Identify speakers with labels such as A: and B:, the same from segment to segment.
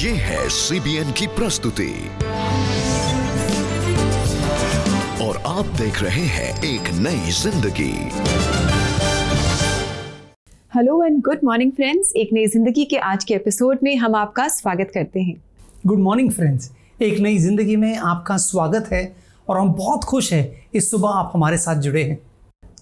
A: ये है CBN की प्रस्तुति और आप देख रहे हैं एक नई जिंदगी।
B: Hello and good morning friends, एक नई जिंदगी के आज के एपिसोड में हम आपका स्वागत करते हैं।
C: गुड मॉर्निंग फ्रेंड्स, एक नई जिंदगी में आपका स्वागत है और हम बहुत खुश हैं इस सुबह आप हमारे साथ जुड़े हैं।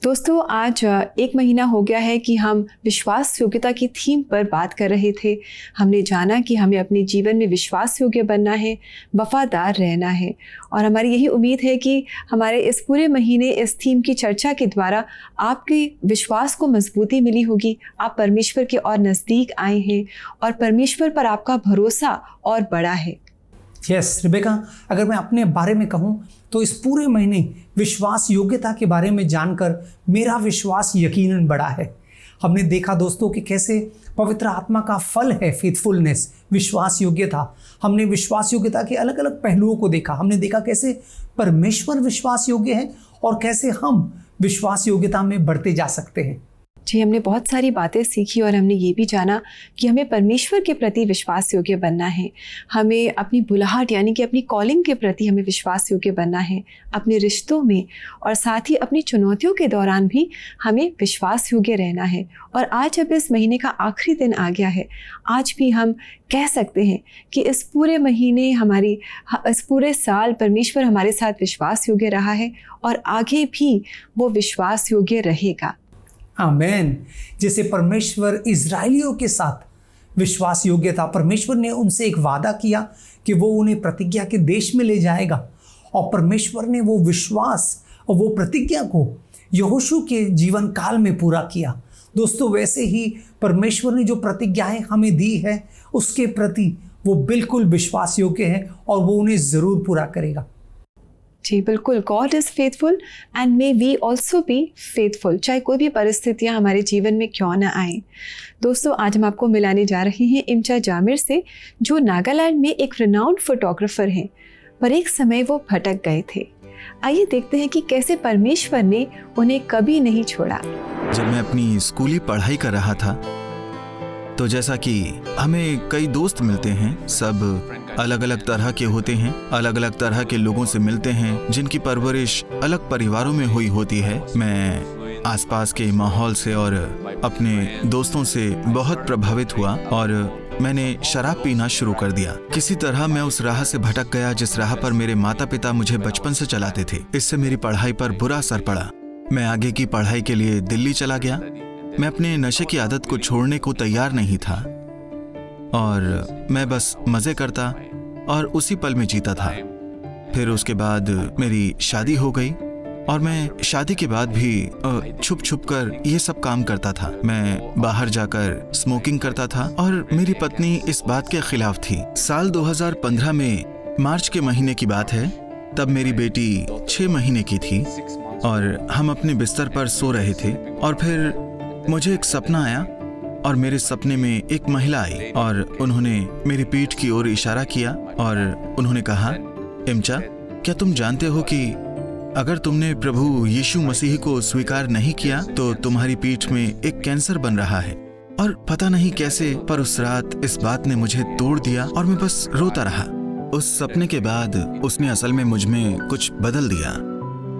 B: दोस्तों, आज एक महीना हो गया है कि हम विश्वास योग्यता की थीम पर बात कर रहे थे। हमने जाना कि हमें अपने जीवन में विश्वास योग्य बनना है, वफादार रहना है, और हमारी यही उम्मीद है कि हमारे इस पूरे महीने इस थीम की चर्चा के द्वारा आपके विश्वास को मजबूती मिली होगी। आप परमेश्वर के और नज़दीक आए हैं और परमेश्वर पर आपका भरोसा और बढ़ा है।
C: यस रिबेका, अगर मैं अपने बारे में कहूँ तो इस पूरे महीने विश्वास योग्यता के बारे में जानकर मेरा विश्वास यकीनन बढ़ा है। हमने देखा दोस्तों कि कैसे पवित्र आत्मा का फल है फेथफुलनेस, विश्वास योग्यता। हमने विश्वास योग्यता के अलग अलग पहलुओं को देखा। हमने देखा कैसे परमेश्वर विश्वास योग्य है और कैसे हम विश्वास योग्यता में बढ़ते जा सकते हैं।
B: जी, हमने बहुत सारी बातें सीखी और हमने ये भी जाना कि हमें परमेश्वर के प्रति विश्वास योग्य बनना है। हमें अपनी बुलाहट यानी कि अपनी कॉलिंग के प्रति हमें विश्वास योग्य बनना है, अपने रिश्तों में, और साथ ही अपनी चुनौतियों के दौरान भी हमें विश्वास योग्य रहना है। और आज जब इस महीने का आखिरी दिन आ गया है, आज भी हम कह सकते हैं कि इस पूरे महीने इस पूरे साल परमेश्वर हमारे साथ विश्वास योग्य रहा है और आगे भी वो विश्वास योग्य रहेगा।
C: आमेन। जैसे परमेश्वर इजरायलियों के साथ विश्वास योग्य था, परमेश्वर ने उनसे एक वादा किया कि वो उन्हें प्रतिज्ञा के देश में ले जाएगा, और परमेश्वर ने वो विश्वास और वो प्रतिज्ञा को यहोशू के जीवन काल में पूरा किया। दोस्तों, वैसे ही परमेश्वर ने जो प्रतिज्ञाएं हमें दी है उसके प्रति वो बिल्कुल विश्वास योग्य है और वो उन्हें ज़रूर पूरा करेगा।
B: जी बिल्कुल, God is faithful and may we also be faithful, चाहे कोई भी परिस्थितियाँ हमारे जीवन में क्यों ना आए। दोस्तों, आज हम आपको मिलाने जा रहे हैं इम्चा जामिर से, जो नागालैंड में एक रिनाउंड फोटोग्राफर हैं, पर एक समय वो भटक गए थे। आइए देखते हैं कि कैसे परमेश्वर ने उन्हें कभी नहीं छोड़ा।
D: जब मैं अपनी स्कूली पढ़ाई कर रहा था तो जैसा कि हमें कई दोस्त मिलते हैं, सब अलग अलग तरह के होते हैं, अलग अलग तरह के लोगों से मिलते हैं जिनकी परवरिश अलग परिवारों में हुई होती है। मैं आसपास के माहौल से और अपने दोस्तों से बहुत प्रभावित हुआ और मैंने शराब पीना शुरू कर दिया। किसी तरह मैं उस राह से भटक गया जिस राह पर मेरे माता पिता मुझे बचपन से चलाते थे। इससे मेरी पढ़ाई पर बुरा असर पड़ा। मैं आगे की पढ़ाई के लिए दिल्ली चला गया। मैं अपने नशे की आदत को छोड़ने को तैयार नहीं था और मैं बस मजे करता और उसी पल में जीता था। फिर उसके बाद मेरी शादी हो गई और मैं शादी के बाद भी छुप छुप कर ये सब काम करता था। मैं बाहर जाकर स्मोकिंग करता था और मेरी पत्नी इस बात के खिलाफ थी। साल 2015 में मार्च के महीने की बात है। तब मेरी बेटी 6 महीने की थी और हम अपने बिस्तर पर सो रहे थे और फिर मुझे एक सपना आया और मेरे सपने में एक महिला आई और उन्होंने मेरी पीठ की ओर इशारा किया और उन्होंने कहा, इम्चा, क्या तुम जानते हो कि अगर तुमने प्रभु यीशु मसीह को स्वीकार नहीं किया तो तुम्हारी पीठ में एक कैंसर बन रहा है। और पता नहीं कैसे, पर उस रात इस बात ने मुझे तोड़ दिया और मैं बस रोता रहा। उस सपने के बाद उसने असल में मुझ में कुछ बदल दिया।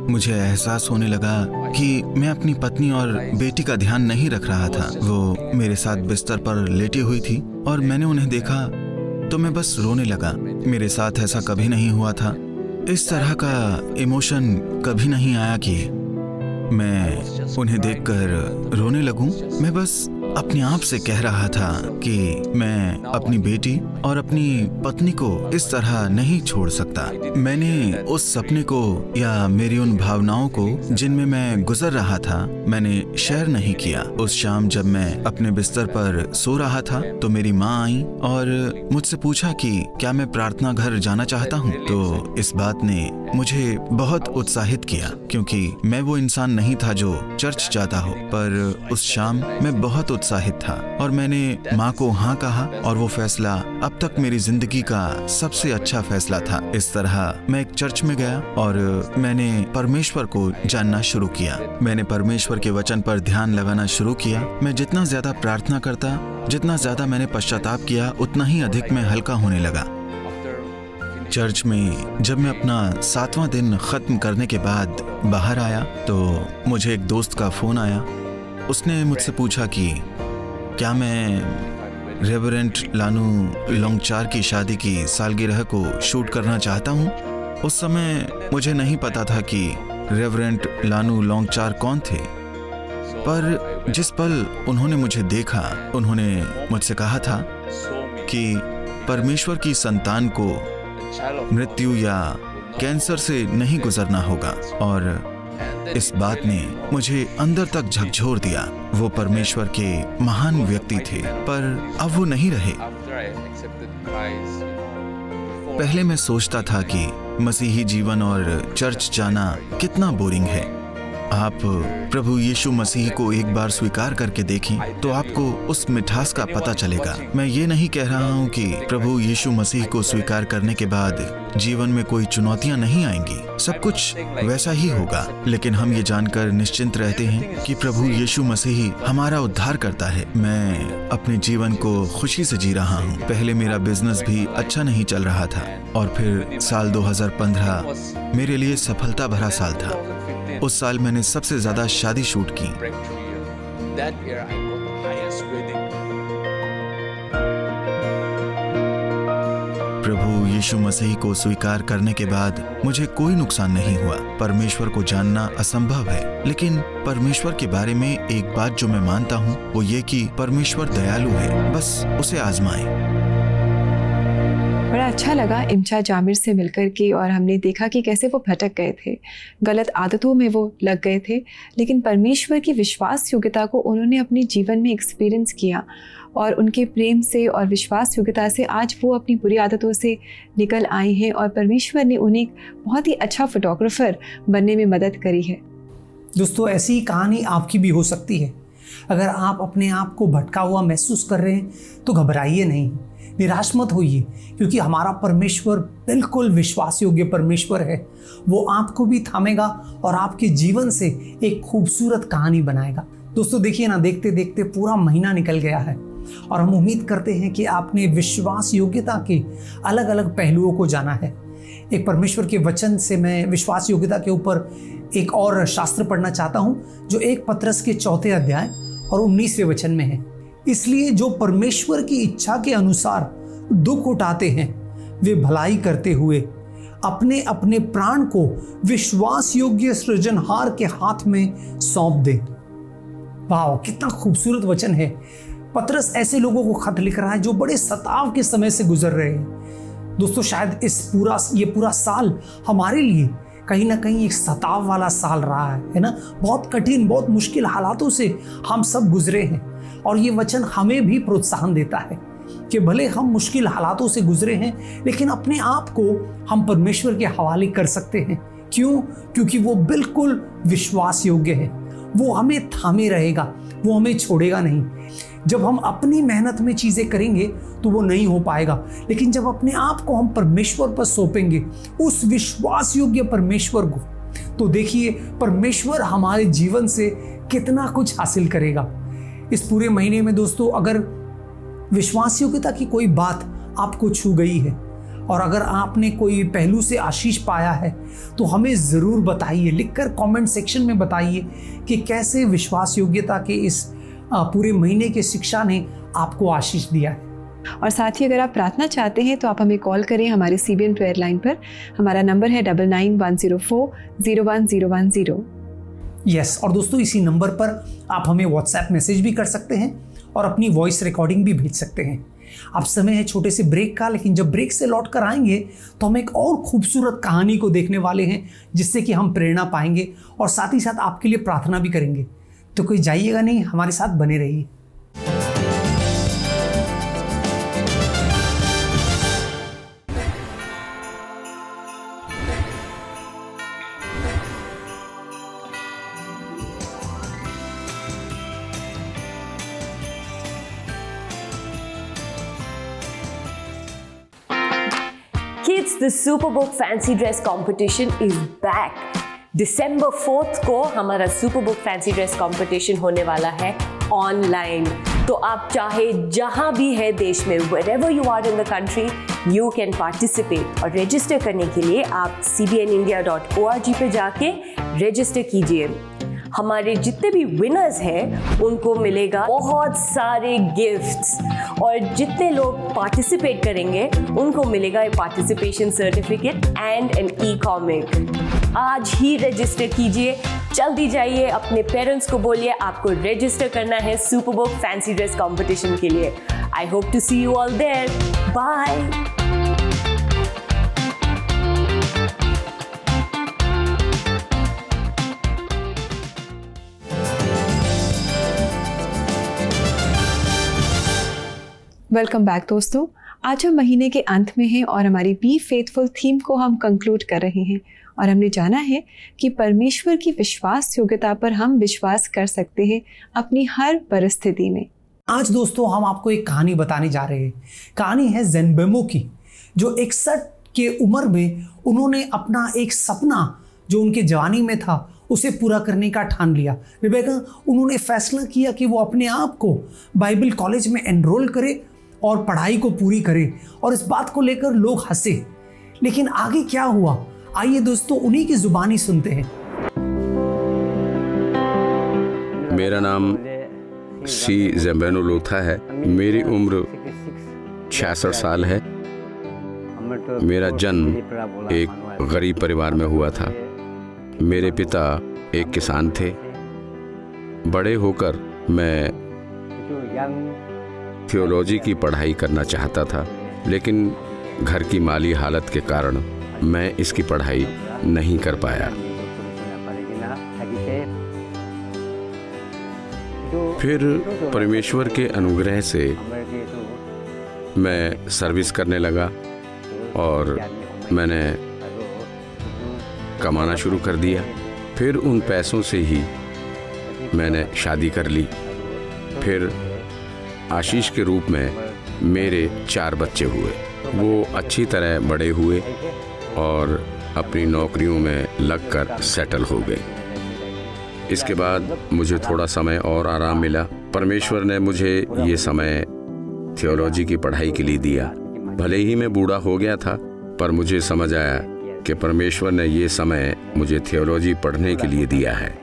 D: मुझे एहसास होने लगा कि मैं अपनी पत्नी और बेटी का ध्यान नहीं रख रहा था। वो मेरे साथ बिस्तर पर लेटी हुई थी और मैंने उन्हें देखा तो मैं बस रोने लगा। मेरे साथ ऐसा कभी नहीं हुआ था। इस तरह का इमोशन कभी नहीं आया कि मैं उन्हें देखकर रोने लगूं। मैं बस अपने आप से कह रहा था कि मैं अपनी बेटी और अपनी पत्नी को इस तरह नहीं छोड़ सकता। मैंने उस सपने को या मेरी उन भावनाओं को जिनमें मैं गुजर रहा था, मैंने शेयर नहीं किया। उस शाम जब मैं अपने बिस्तर पर सो रहा था तो मेरी माँ आई और मुझसे पूछा कि क्या मैं प्रार्थना घर जाना चाहता हूँ। तो इस बात ने मुझे बहुत उत्साहित किया क्योंकि मैं वो इंसान नहीं था जो चर्च जाता हो। पर उस शाम मैं बहुत उत्साहित था और मैंने माँ को हाँ कहा और वो फैसला अब तक मेरी जिंदगी का सबसे अच्छा फैसला था। इस तरह मैं एक चर्च में गया और मैंने परमेश्वर को जानना शुरू किया। मैंने परमेश्वर के वचन पर ध्यान लगाना शुरू किया। मैं जितना ज्यादा प्रार्थना करता, जितना ज्यादा मैंने पश्चाताप किया उतना ही अधिक मैं हल्का होने लगा। चर्च में जब मैं अपना 7वां दिन खत्म करने के बाद बाहर आया तो मुझे एक दोस्त का फोन आया। उसने मुझसे पूछा कि क्या मैं रेवरेंड लानू लोंगचार की शादी की सालगिरह को शूट करना चाहता हूँ। उस समय मुझे नहीं पता था कि रेवरेंड लानू लोंगचार कौन थे, पर जिस पल उन्होंने मुझे देखा उन्होंने मुझसे कहा था कि परमेश्वर की संतान को मृत्यु या कैंसर से नहीं गुजरना होगा, और इस बात ने मुझे अंदर तक झकझोर दिया। वो परमेश्वर के महान व्यक्ति थे, पर अब वो नहीं रहे। पहले मैं सोचता था कि मसीही जीवन और चर्च जाना कितना बोरिंग है। आप प्रभु यीशु मसीह को एक बार स्वीकार करके देखें तो आपको उस मिठास का पता चलेगा। मैं ये नहीं कह रहा हूँ कि प्रभु यीशु मसीह को स्वीकार करने के बाद जीवन में कोई चुनौतियाँ नहीं आएंगी, सब कुछ वैसा ही होगा, लेकिन हम ये जानकर निश्चिंत रहते हैं कि प्रभु यीशु मसीह हमारा उद्धार करता है। मैं अपने जीवन को खुशी से जी रहा हूँ। पहले मेरा बिजनेस भी अच्छा नहीं चल रहा था और फिर साल 2015 मेरे लिए सफलता भरा साल था। उस साल मैंने सबसे ज्यादा शादी शूट की। प्रभु यीशु मसीह को स्वीकार करने के बाद मुझे कोई नुकसान नहीं हुआ। परमेश्वर को जानना असंभव है, लेकिन परमेश्वर के बारे में एक बात जो मैं मानता हूँ वो ये कि परमेश्वर दयालु है, बस उसे आजमाएं।
B: बड़ा अच्छा लगा इम्चा जामिर से मिलकर के, और हमने देखा कि कैसे वो भटक गए थे, गलत आदतों में वो लग गए थे, लेकिन परमेश्वर की विश्वास योग्यता को उन्होंने अपने जीवन में एक्सपीरियंस किया, और उनके प्रेम से और विश्वास योग्यता से आज वो अपनी बुरी आदतों से निकल आए हैं, और परमेश्वर ने उन्हें बहुत ही अच्छा फोटोग्राफर बनने में मदद करी है।
C: दोस्तों, ऐसी ही कहानी आपकी भी हो सकती है। अगर आप अपने आप को भटका हुआ महसूस कर रहे हैं तो घबराइए नहीं, निराश मत होइए, क्योंकि हमारा परमेश्वर बिल्कुल विश्वास योग्य परमेश्वर है। वो आपको भी थामेगा और आपके जीवन से एक खूबसूरत कहानी बनाएगा। दोस्तों देखिए ना, देखते देखते पूरा महीना निकल गया है और हम उम्मीद करते हैं कि आपने विश्वास योग्यता के अलग अलग पहलुओं को जाना है। एक परमेश्वर के वचन से मैं विश्वास योग्यता के ऊपर एक और शास्त्र पढ़ना चाहता हूँ, जो 1 पतरस के 4 अध्याय और 19वें वचन में है। इसलिए जो परमेश्वर की इच्छा के अनुसार दुख उठाते हैं वे भलाई करते हुए अपने अपने प्राण को विश्वास योग्य सृजनहार के हाथ में सौंप दें। वाह, कितना खूबसूरत वचन है। पतरस ऐसे लोगों को खत लिख रहा है जो बड़े सताव के समय से गुजर रहे हैं। दोस्तों, शायद ये पूरा साल हमारे लिए कहीं ना कहीं एक सताव वाला साल रहा है ना। बहुत कठिन, बहुत मुश्किल हालातों से हम सब गुजरे हैं, और ये वचन हमें भी प्रोत्साहन देता है कि भले हम मुश्किल हालातों से गुजरे हैं, लेकिन अपने आप को हम परमेश्वर के हवाले कर सकते हैं। क्यों? क्योंकि वो बिल्कुल विश्वास योग्य है। वो हमें थामे रहेगा, वो हमें छोड़ेगा नहीं। जब हम अपनी मेहनत में चीज़ें करेंगे तो वो नहीं हो पाएगा, लेकिन जब अपने आप को हम परमेश्वर पर सौंपेंगे, उस विश्वास योग्य परमेश्वर को, तो देखिए परमेश्वर हमारे जीवन से कितना कुछ हासिल करेगा। इस पूरे महीने में दोस्तों, अगर विश्वास योग्यता की कोई बात आपको छू गई है और अगर आपने कोई पहलू से आशीष पाया है तो हमें ज़रूर बताइए, लिखकर कमेंट सेक्शन में बताइए कि कैसे विश्वास योग्यता के इस पूरे महीने की शिक्षा ने आपको आशीष दिया है।
B: और साथ ही अगर आप प्रार्थना चाहते हैं तो आप हमें कॉल करें हमारे CBN प्रेयर लाइन पर। हमारा नंबर है 9910401010।
C: यस, और दोस्तों इसी नंबर पर आप हमें व्हाट्सएप मैसेज भी कर सकते हैं और अपनी वॉइस रिकॉर्डिंग भी भेज सकते हैं। अब समय है छोटे से ब्रेक का, लेकिन जब ब्रेक से लौट कर आएंगे तो हम एक और खूबसूरत कहानी को देखने वाले हैं, जिससे कि हम प्रेरणा पाएंगे और साथ ही साथ आपके लिए प्रार्थना भी करेंगे। तो कोई जाइएगा नहीं, हमारे साथ बने रहिए।
E: Kids, the Superbook Fancy Dress Competition is back. December 4th को हमारा Superbook Fancy Dress Competition होने वाला है ऑनलाइन। तो आप चाहे जहां भी है देश में, wherever you are in the country, you can participate। और रजिस्टर करने के लिए आप cbnindia.org पे जाके रजिस्टर कीजिए। हमारे जितने भी विनर्स हैं उनको मिलेगा बहुत सारे गिफ्ट्स, और जितने लोग पार्टिसिपेट करेंगे उनको मिलेगा पार्टिसिपेशन सर्टिफिकेट एंड एन ई-कॉमिक। आज ही रजिस्टर कीजिए, जल्दी जाइए, अपने पेरेंट्स को बोलिए आपको रजिस्टर करना है सुपरबुक फैंसी ड्रेस कंपटीशन के लिए। I hope to see you all there. Bye.
B: Welcome back दोस्तों। आज हम महीने के अंत में हैं और हमारी बी फेथफुल थीम को हम कंक्लूड कर रहे हैं, और हमने जाना है कि परमेश्वर की विश्वास योग्यता पर हम विश्वास कर सकते हैं अपनी हर परिस्थिति में।
C: आज दोस्तों हम आपको एक कहानी बताने जा रहे हैं। कहानी है ज़ेनबेमो की, जो 61 के उम्र में उन्होंने अपना एक सपना जो उनके जवानी में था उसे पूरा करने का ठान लिया। रिबेका, उन्होंने फैसला किया कि वो अपने आप को बाइबल कॉलेज में एनरोल करे और पढ़ाई को पूरी करे, और इस बात को लेकर लोग हंसे। लेकिन आगे क्या हुआ, आइए दोस्तों उन्हीं की जुबानी सुनते हैं।
F: मेरा नाम सी ज़ेनबेनो लोथा है। मेरी उम्र 66 साल है। मेरा जन्म एक गरीब परिवार में हुआ था। मेरे पिता एक किसान थे। बड़े होकर मैं थियोलॉजी की पढ़ाई करना चाहता था, लेकिन घर की माली हालत के कारण मैं इसकी पढ़ाई नहीं कर पाया। फिर परमेश्वर के अनुग्रह से मैं सर्विस करने लगा और मैंने कमाना शुरू कर दिया। फिर उन पैसों से ही मैंने शादी कर ली। फिर आशीष के रूप में मेरे 4 बच्चे हुए। वो अच्छी तरह बड़े हुए और अपनी नौकरियों में लगकर सेटल हो गए। इसके बाद मुझे थोड़ा समय और आराम मिला। परमेश्वर ने मुझे ये समय थियोलॉजी की पढ़ाई के लिए दिया। भले ही मैं बूढ़ा हो गया था, पर मुझे समझ आया कि परमेश्वर ने ये समय मुझे थियोलॉजी पढ़ने के लिए दिया है।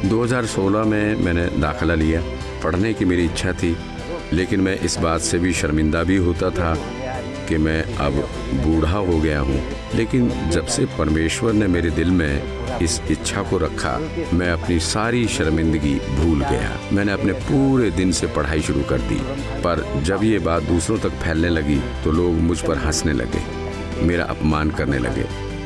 F: 2016 में मैंने दाखिला लिया। पढ़ने की मेरी इच्छा थी, लेकिन मैं इस बात से भी शर्मिंदा भी होता था कि मैं अब बूढ़ा हो गया हूँ। लेकिन जब से परमेश्वर ने मेरे दिल में इस इच्छा को रखा, मैं अपनी सारी शर्मिंदगी भूल गया। मैंने अपने पूरे दिन से पढ़ाई शुरू कर दी। पर जब ये बात दूसरों तक फैलने लगी तो लोग मुझ पर हंसने लगे, मेरा अपमान करने लगे,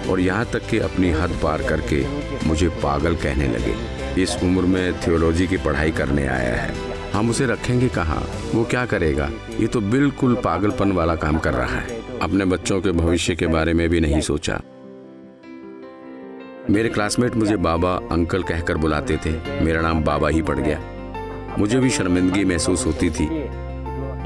F: और यहाँ तक कि अपनी हद पार करके मुझे पागल कहने लगे। इस उम्र में थियोलॉजी की पढ़ाई करने आया है, हम उसे रखेंगे कहाँ? वो क्या करेगा? ये तो बिल्कुल पागलपन वाला काम कर रहा है। अपने बच्चों के भविष्य के बारे में भी नहीं सोचा। मेरे क्लासमेट मुझे बाबा अंकल कहकर बुलाते थे। मेरा नाम बाबा ही पड़ गया। मुझे भी शर्मिंदगी महसूस होती थी,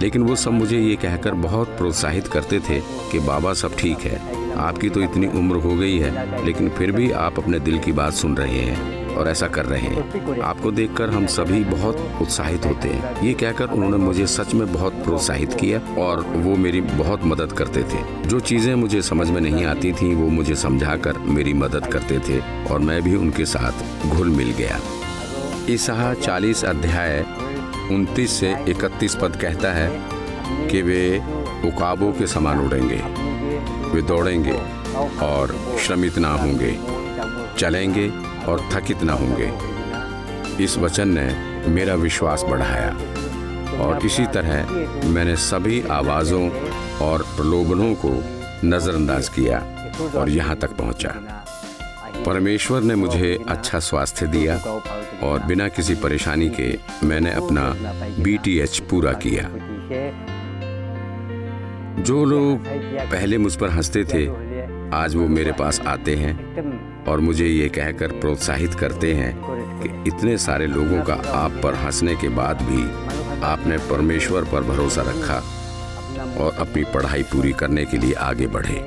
F: लेकिन वो सब मुझे ये कहकर बहुत प्रोत्साहित करते थे कि बाबा सब ठीक है, आपकी तो इतनी उम्र हो गई है, लेकिन फिर भी आप अपने दिल की बात सुन रहे हैं और ऐसा कर रहे हैं। आपको देखकर हम सभी बहुत उत्साहित होते हैं। ये कहकर उन्होंने मुझे सच में बहुत प्रोत्साहित किया और वो मेरी बहुत मदद करते थे। जो चीज़ें मुझे समझ में नहीं आती थीं वो मुझे समझाकर मेरी मदद करते थे और मैं भी उनके साथ घुल मिल गया। ईसाया 40 अध्याय 29 से 31 पद कहता है कि वे उकाबों के समान उड़ेंगे, वे दौड़ेंगे और श्रमित ना होंगे, चलेंगे और थकित ना होंगे। इस वचन ने मेरा विश्वास बढ़ाया और इसी तरह मैंने सभी आवाज़ों और प्रलोभनों को नज़रअंदाज किया और यहाँ तक पहुँचा। परमेश्वर ने मुझे अच्छा स्वास्थ्य दिया और बिना किसी परेशानी के मैंने अपना BTH पूरा किया। जो लोग पहले मुझ पर हंसते थे आज वो मेरे पास आते हैं और मुझे ये कहकर प्रोत्साहित करते हैं कि इतने सारे लोगों का आप पर हंसने के बाद भी आपने परमेश्वर पर भरोसा रखा और अपनी पढ़ाई पूरी करने के लिए आगे बढ़े।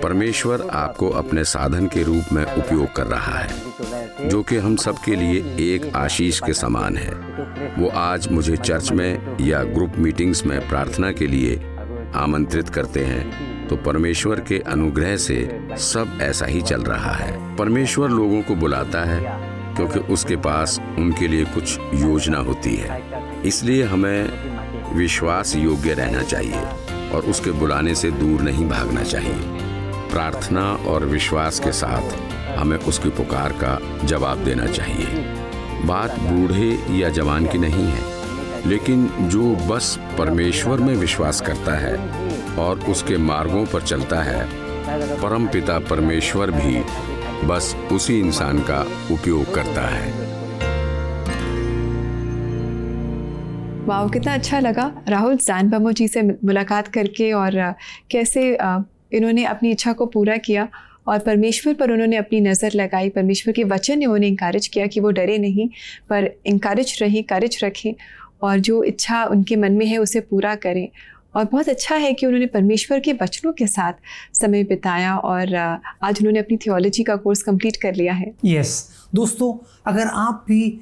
F: परमेश्वर आपको अपने साधन के रूप में उपयोग कर रहा है जो कि हम सब के लिए एक आशीष के समान है। वो आज मुझे चर्च में या ग्रुप मीटिंग्स में प्रार्थना के लिए आमंत्रित करते हैं, तो परमेश्वर के अनुग्रह से सब ऐसा ही चल रहा है। परमेश्वर लोगों को बुलाता है क्योंकि उसके पास उनके लिए कुछ योजना होती है। इसलिए हमें विश्वास योग्य रहना चाहिए और उसके बुलाने से दूर नहीं भागना चाहिए। प्रार्थना और विश्वास के साथ हमें उसकी पुकार का जवाब देना चाहिए। बात बूढ़े या जवान की नहीं है, लेकिन जो बस परमेश्वर में विश्वास करता है और उसके मार्गों पर चलता है, परम पिता परमेश्वर भी बस उसी इंसान का उपयोग करता है।
B: वाह, कितना अच्छा लगा राहुल जानबामो जी से मुलाकात करके, और कैसे इन्होंने अपनी इच्छा को पूरा किया और परमेश्वर पर उन्होंने अपनी नज़र लगाई। परमेश्वर के वचन ने उन्हें इंकरेज किया कि वो डरे नहीं, पर इंकरेज रहें, करेज रखें और जो इच्छा उनके मन में है उसे पूरा करें। और बहुत अच्छा है कि उन्होंने परमेश्वर के वचनों के साथ समय बिताया और आज उन्होंने अपनी थियोलॉजी का कोर्स कंप्लीट कर लिया है।
C: यस दोस्तों, अगर आप भी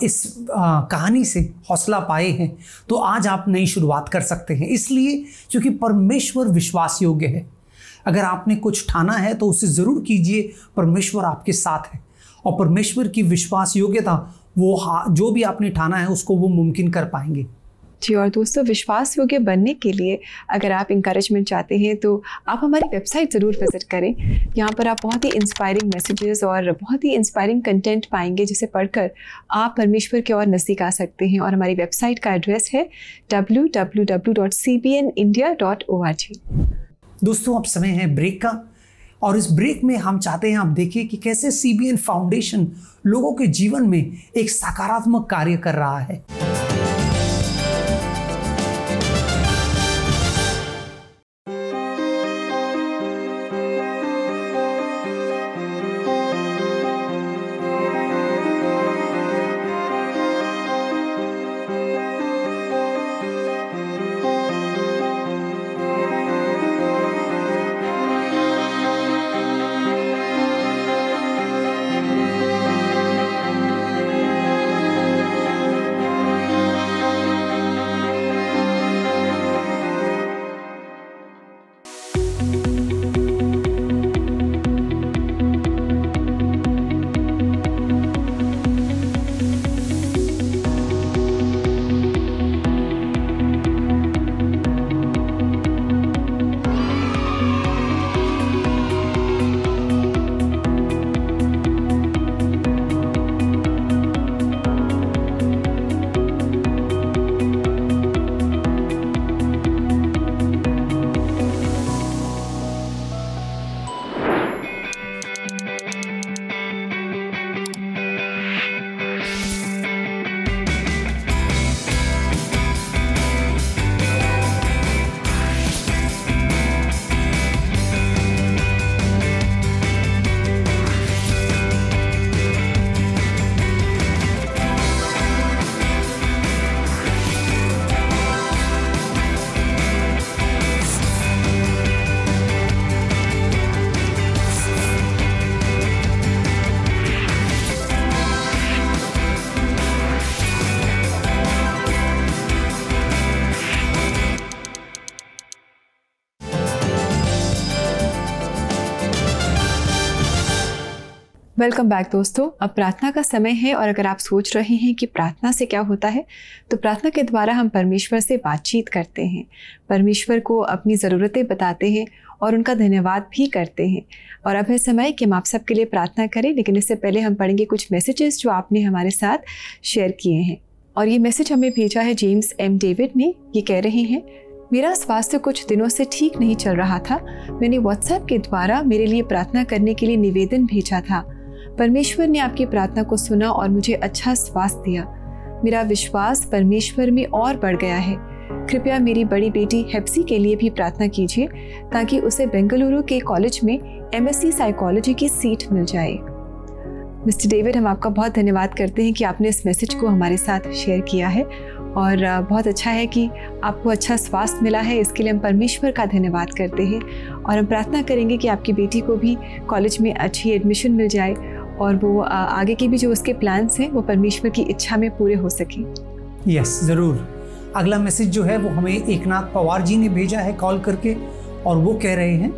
C: इस कहानी से हौसला पाए हैं तो आज आप नई शुरुआत कर सकते हैं, इसलिए क्योंकि परमेश्वर विश्वास योग्य है। अगर आपने कुछ ठाना है तो उसे ज़रूर कीजिए, परमेश्वर आपके साथ है और परमेश्वर की विश्वास योग्यता वो जो भी आपने ठाना है उसको वो मुमकिन कर पाएंगे।
B: जी, और दोस्तों विश्वास योग्य बनने के लिए अगर आप इंकरेजमेंट चाहते हैं तो आप हमारी वेबसाइट ज़रूर विज़िट करें। यहाँ पर आप बहुत ही इंस्पायरिंग मैसेजेस और बहुत ही इंस्पायरिंग कंटेंट पाएंगे जिसे पढ़कर आप परमेश्वर के और नज़दीक आ सकते हैं। और हमारी वेबसाइट का एड्रेस है www.cbnindia.org।
C: दोस्तों अब समय है ब्रेक का, और इस ब्रेक में हम चाहते हैं आप देखिए कि कैसे CBN फाउंडेशन लोगों के जीवन में एक सकारात्मक कार्य कर रहा है।
B: वेलकम बैक दोस्तों। अब प्रार्थना का समय है और अगर आप सोच रहे हैं कि प्रार्थना से क्या होता है, तो प्रार्थना के द्वारा हम परमेश्वर से बातचीत करते हैं, परमेश्वर को अपनी ज़रूरतें बताते हैं और उनका धन्यवाद भी करते हैं। और अब है समय कि हम आप सबके लिए प्रार्थना करें, लेकिन इससे पहले हम पढ़ेंगे कुछ मैसेजेस जो आपने हमारे साथ शेयर किए हैं। और ये मैसेज हमें भेजा है जेम्स एम डेविड ने। ये कह रहे हैं, मेरा स्वास्थ्य कुछ दिनों से ठीक नहीं चल रहा था। मैंने व्हाट्सएप के द्वारा मेरे लिए प्रार्थना करने के लिए निवेदन भेजा था। परमेश्वर ने आपकी प्रार्थना को सुना और मुझे अच्छा स्वास्थ्य दिया। मेरा विश्वास परमेश्वर में और बढ़ गया है। कृपया मेरी बड़ी बेटी हेप्सी के लिए भी प्रार्थना कीजिए ताकि उसे बेंगलुरु के कॉलेज में MSc साइकोलॉजी की सीट मिल जाए। मिस्टर डेविड, हम आपका बहुत धन्यवाद करते हैं कि आपने इस मैसेज को हमारे साथ शेयर किया है और बहुत अच्छा है कि आपको अच्छा स्वास्थ्य मिला है। इसके लिए हम परमेश्वर का धन्यवाद करते हैं और हम प्रार्थना करेंगे कि आपकी बेटी को भी कॉलेज में अच्छी एडमिशन मिल जाए और वो आगे के भी जो उसके प्लान्स हैं वो परमेश्वर की इच्छा में पूरे हो सकें।
C: यस, ज़रूर। अगला मैसेज जो है वो हमें एकनाथ पवार जी ने भेजा है कॉल करके, और वो कह रहे हैं,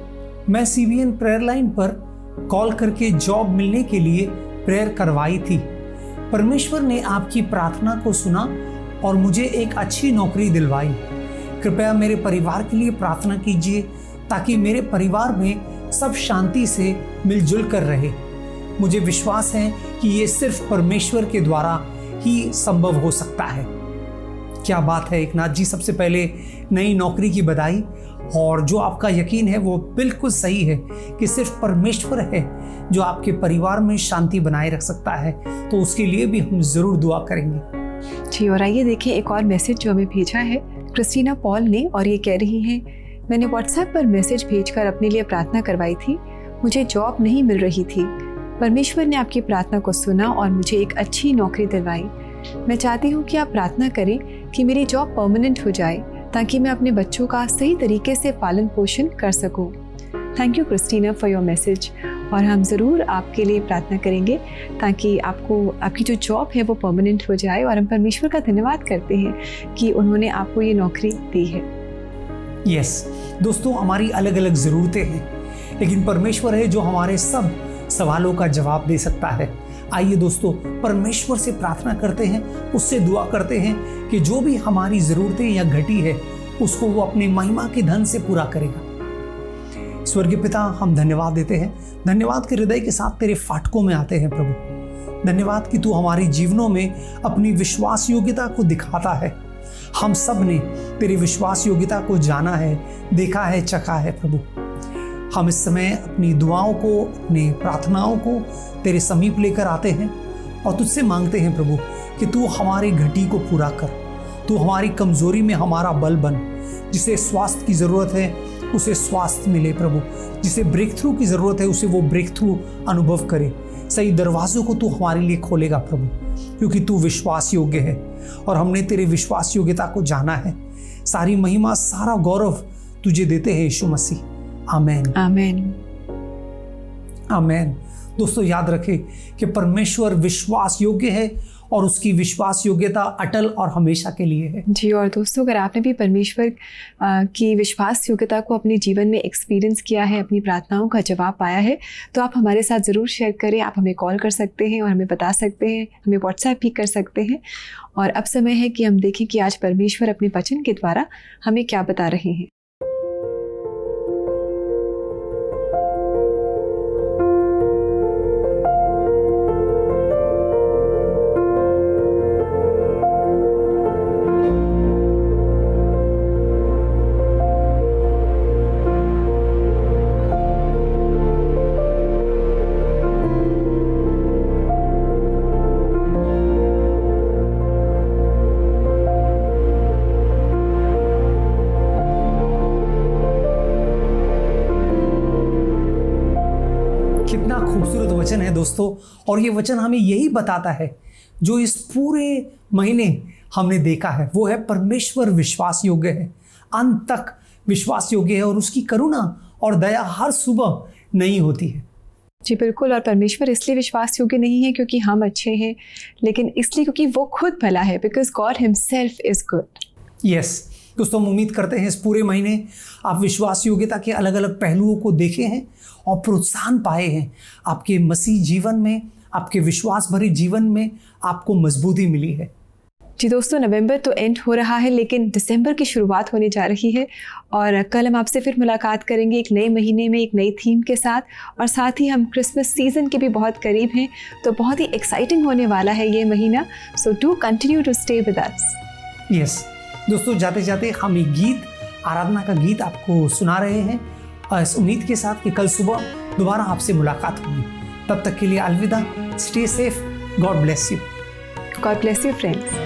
C: मैं CBN प्रेयर लाइन पर कॉल करके जॉब मिलने के लिए प्रेयर करवाई थी। परमेश्वर ने आपकी प्रार्थना को सुना और मुझे एक अच्छी नौकरी दिलवाई। कृपया मेरे परिवार के लिए प्रार्थना कीजिए ताकि मेरे परिवार में सब शांति से मिलजुल कर रहे। मुझे विश्वास है कि ये सिर्फ परमेश्वर के द्वारा ही संभव हो सकता है। क्या बात है एकनाथ जी, सबसे पहले नई नौकरी की बधाई। और जो आपका यकीन है वो बिल्कुल सही है कि सिर्फ परमेश्वर है जो आपके परिवार में शांति बनाए रख सकता है, तो उसके लिए भी हम ज़रूर दुआ करेंगे।
B: जी, और आइए देखिए एक और मैसेज जो हमें भेजा है क्रिस्टीना पॉल ने, और ये कह रही हैं, मैंने व्हाट्सएप पर मैसेज भेजकर अपने लिए प्रार्थना करवाई थी। मुझे जॉब नहीं मिल रही थी। परमेश्वर ने आपकी प्रार्थना को सुना और मुझे एक अच्छी नौकरी दिलवाई। मैं चाहती हूँ कि आप प्रार्थना करें कि मेरी जॉब परमानेंट हो जाए ताकि मैं अपने बच्चों का सही तरीके से पालन पोषण कर सकूं। Thank you Christina for your message, और हम ज़रूर आपके लिए प्रार्थना करेंगे ताकि आपकी जो जॉब है वो परमानेंट हो जाए। और हम परमेश्वर का धन्यवाद करते हैं कि उन्होंने आपको ये नौकरी दी है।
C: यस दोस्तों, हमारी अलग अलग ज़रूरतें हैं, लेकिन परमेश्वर है जो हमारे सब सवालों का जवाब दे सकता है। आइए दोस्तों, परमेश्वर से प्रार्थना करते हैं, उससे दुआ करते हैं कि जो भी हमारी ज़रूरतें या घटी है उसको वो अपनी महिमा के धन से पूरा करेगा। स्वर्गीय पिता, हम धन्यवाद देते हैं, धन्यवाद के हृदय के साथ तेरे फाटकों में आते हैं प्रभु। धन्यवाद कि तू हमारे जीवनों में अपनी विश्वास योग्यता को दिखाता है। हम सब ने तेरी विश्वास योग्यता को जाना है, देखा है, चखा है प्रभु। हम इस समय अपनी दुआओं को, अपनी प्रार्थनाओं को तेरे समीप लेकर आते हैं और तुझसे मांगते हैं प्रभु कि तू हमारी घटी को पूरा कर। तू हमारी कमजोरी में हमारा बल बन। जिसे स्वास्थ्य की ज़रूरत है उसे स्वास्थ्य मिले प्रभु। जिसे ब्रेक थ्रू की ज़रूरत है उसे वो ब्रेक थ्रू अनुभव करे। सही दरवाज़ों को तू हमारे लिए खोलेगा प्रभु, क्योंकि तू विश्वास योग्य है और हमने तेरे विश्वास योग्यता को जाना है। सारी महिमा, सारा गौरव तुझे देते हैं यीशु मसीह। आमेन,
B: आमेन,
C: आमेन। दोस्तों याद रखें कि परमेश्वर विश्वास योग्य है और उसकी विश्वास योग्यता अटल और हमेशा के लिए है।
B: जी, और दोस्तों अगर आपने भी परमेश्वर की विश्वास योग्यता को अपने जीवन में एक्सपीरियंस किया है, अपनी प्रार्थनाओं का जवाब पाया है, तो आप हमारे साथ ज़रूर शेयर करें। आप हमें कॉल कर सकते हैं और हमें बता सकते हैं, हमें व्हाट्सएप भी कर सकते हैं। और अब समय है कि हम देखें कि आज परमेश्वर अपने वचन के द्वारा हमें क्या बता रहे हैं।
C: कितना खूबसूरत वचन है दोस्तों, और ये वचन हमें यही बताता है जो इस पूरे महीने हमने देखा है, वो है परमेश्वर विश्वास योग्य है, अंत तक विश्वास योग्य है और उसकी करुणा और दया हर सुबह नई होती है।
B: जी बिल्कुल, और परमेश्वर इसलिए विश्वास योग्य नहीं है क्योंकि हम अच्छे हैं, लेकिन इसलिए क्योंकि वो खुद भला है, because God himself is good.
C: Yes दोस्तों, हम उम्मीद करते हैं इस पूरे महीने आप विश्वास योग्यता के अलग अलग पहलुओं को देखे हैं और प्रोत्साहन पाए हैं। आपके मसीह जीवन में, आपके विश्वास भरे जीवन में आपको मजबूती मिली है।
B: जी दोस्तों, नवंबर तो एंड हो रहा है, लेकिन दिसंबर की शुरुआत होने जा रही है और कल हम आपसे फिर मुलाकात करेंगे एक नए महीने में, एक नई थीम के साथ, और साथ ही हम क्रिसमस सीजन के भी बहुत करीब हैं, तो बहुत ही एक्साइटिंग होने वाला है ये महीना। So do continue to stay with us.
C: Yes दोस्तों, जाते जाते हम एक गीत, आराधना का गीत आपको सुना रहे हैं, इस उम्मीद के साथ कि कल सुबह दोबारा आपसे मुलाकात होगी। तब तक के लिए अलविदा। Stay safe. God bless you.
B: God bless you friends.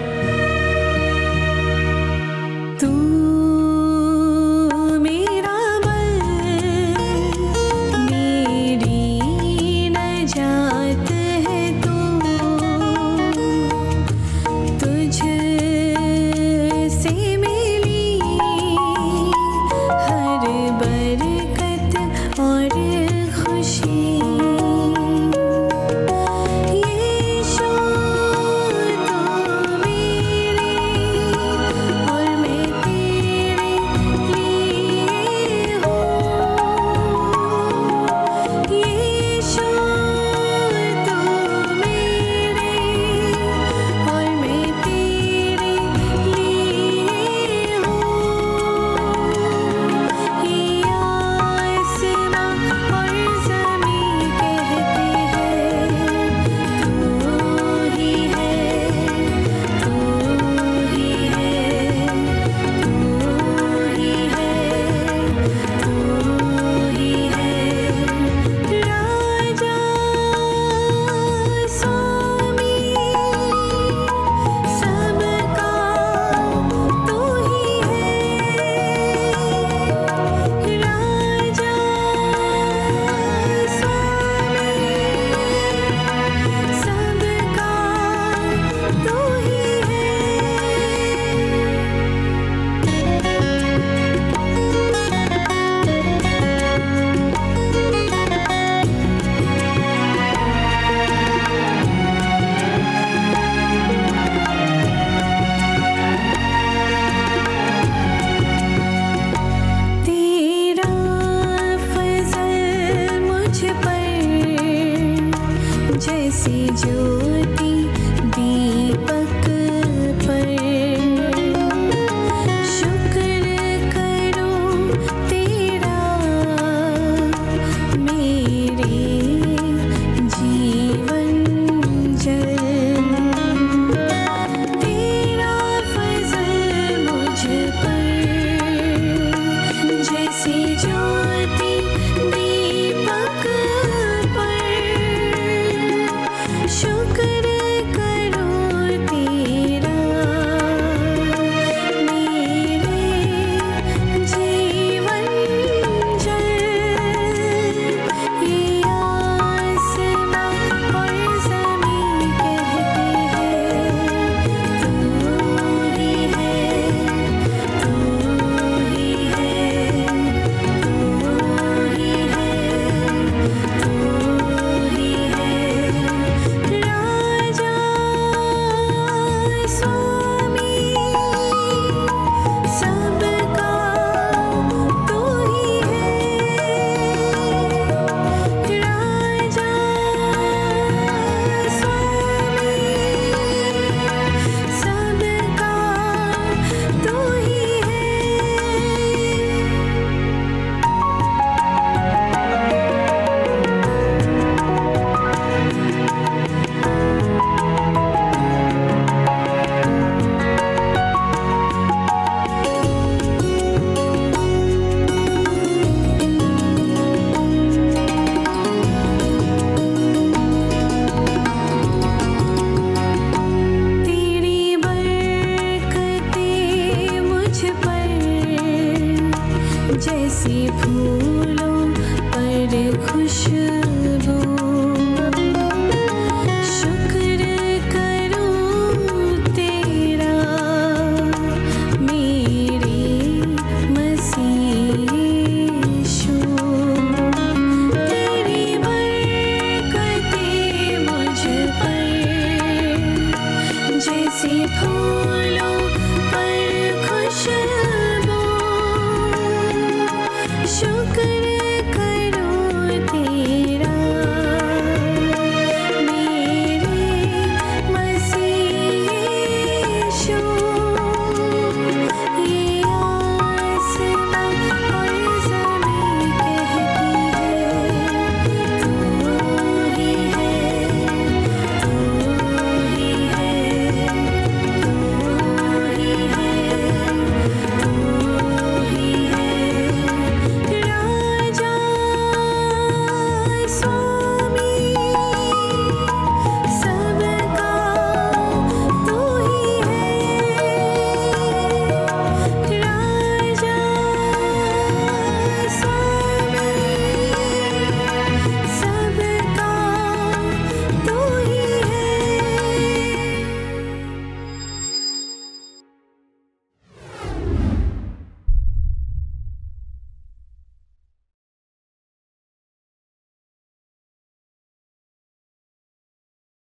G: से फूलों